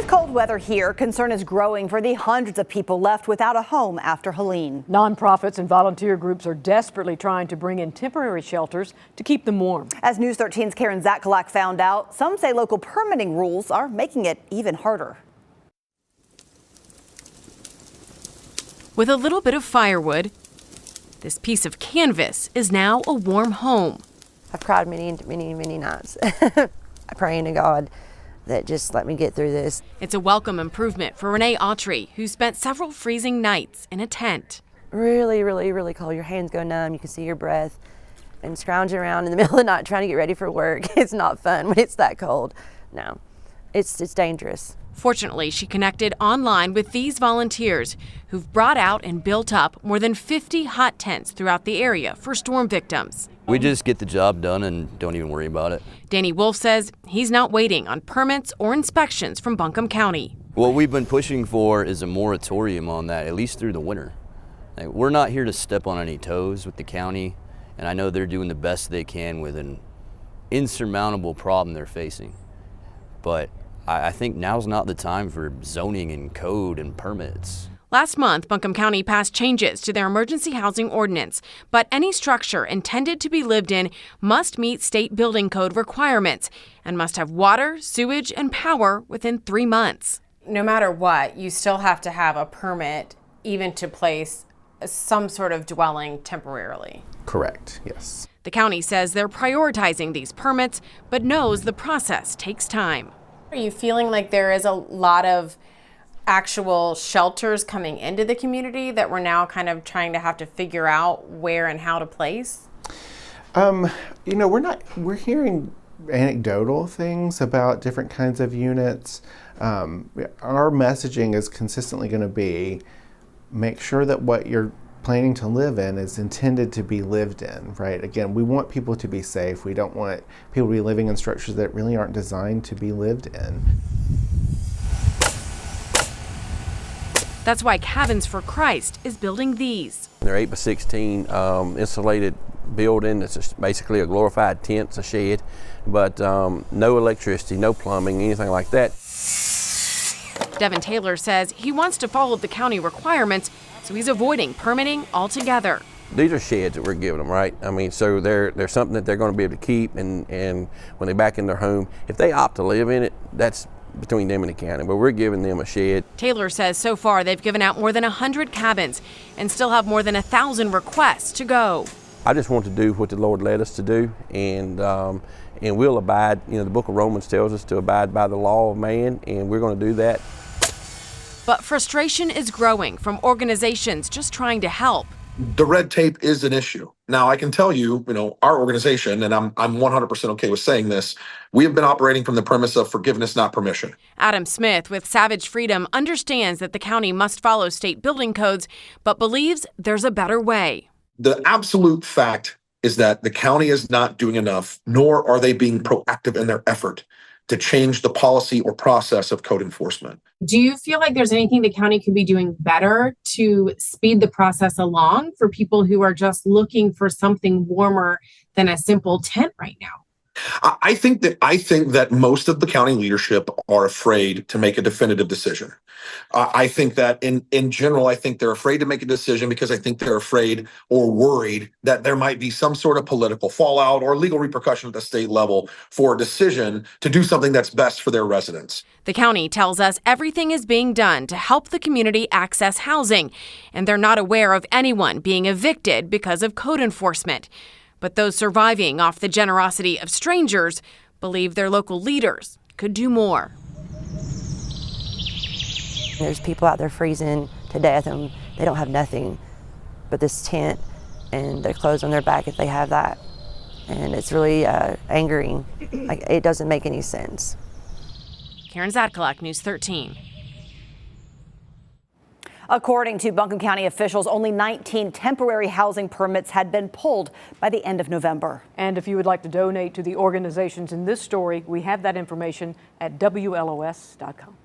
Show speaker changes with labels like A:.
A: Cold weather here. Concern is growing for the hundreds of people left without a home after Helene.
B: Nonprofits and volunteer groups are desperately trying to bring in temporary shelters to keep them warm.
A: As News 13's Karen Zatkalak found out, some say local permitting rules are making it even harder.
C: With a little bit of firewood, this piece of canvas is now a warm home.
D: I've cried many nights. I pray to God that just let me get through this.
C: It's a welcome improvement for Renee Autry, who spent several freezing nights in a tent.
D: Really, really, really cold. Your hands go numb. You can see your breath. And scrounging around in the middle of the night trying to get ready for work. It's not fun when it's that cold. No, it's dangerous.
C: Fortunately, she connected online with these volunteers who've brought out and built up more than 50 hot tents throughout the area for storm victims.
E: We just get the job done and don't even worry about it.
C: Danny Wolf says he's not waiting on permits or inspections from Buncombe County.
E: What we've been pushing for is a moratorium on that, at least through the winter. We're not here to step on any toes with the county, and I know they're doing the best they can with an insurmountable problem they're facing. But I think now's not the time for zoning and code and permits.
C: Last month, Buncombe County passed changes to their emergency housing ordinance, but any structure intended to be lived in must meet state building code requirements and must have water, sewage, and power within 3 months.
F: No matter what, you still have to have a permit even to place some sort of dwelling temporarily.
G: Correct, yes.
C: The county says they're prioritizing these permits, but knows the process takes time.
F: Are you feeling like there is a lot of actual shelters coming into the community that we're now kind of trying to have to figure out where and how to place?
G: We're hearing anecdotal things about different kinds of units. Our messaging is consistently going to be, make sure that what you're planning to live in is intended to be lived in, right? Again, we want people to be safe. We don't want people to be living in structures that really aren't designed to be lived in.
C: That's why Cabins for Christ is building these.
H: They're 8 by 16 insulated building. It's basically a glorified tent, it's a shed, but no electricity, no plumbing, anything like that.
C: Devin Taylor says he wants to follow the county requirements, so he's avoiding permitting altogether.
H: These are sheds that we're giving them, right? I mean, so they're something that they're going to be able to keep, and when they're back in their home, if they opt to live in it, that's between them and the county, but we're giving them a shed.
C: Taylor says so far they've given out more than 100 cabins and still have more than 1,000 requests to go.
H: I just want to do what the Lord led us to do, and we'll abide. The book of Romans tells us to abide by the law of man, and we're going to do that.
C: But frustration is growing from organizations just trying to help.
I: The red tape is an issue. Now, I can tell you, our organization, and I'm 100% okay with saying this, we have been operating from the premise of forgiveness, not permission.
C: Adam Smith with Savage Freedom understands that the county must follow state building codes, but believes there's a better way.
I: The absolute fact is that the county is not doing enough, nor are they being proactive in their effort to change the policy or process of code enforcement.
J: Do you feel like there's anything the county could be doing better to speed the process along for people who are just looking for something warmer than a simple tent right now?
I: I think that most of the county leadership are afraid to make a definitive decision. I think that in general, I think they're afraid to make a decision because I think they're afraid or worried that there might be some sort of political fallout or legal repercussion at the state level for a decision to do something that's best for their residents.
C: The county tells us everything is being done to help the community access housing, and they're not aware of anyone being evicted because of code enforcement. But those surviving off the generosity of strangers believe their local leaders could do more.
D: There's people out there freezing to death and they don't have nothing but this tent and their clothes on their back if they have that. And it's really angering. It doesn't make any sense.
C: Karen Zatkalak, News 13.
A: According to Buncombe County officials, only 19 temporary housing permits had been pulled by the end of November.
B: And if you would like to donate to the organizations in this story, we have that information at WLOS.com.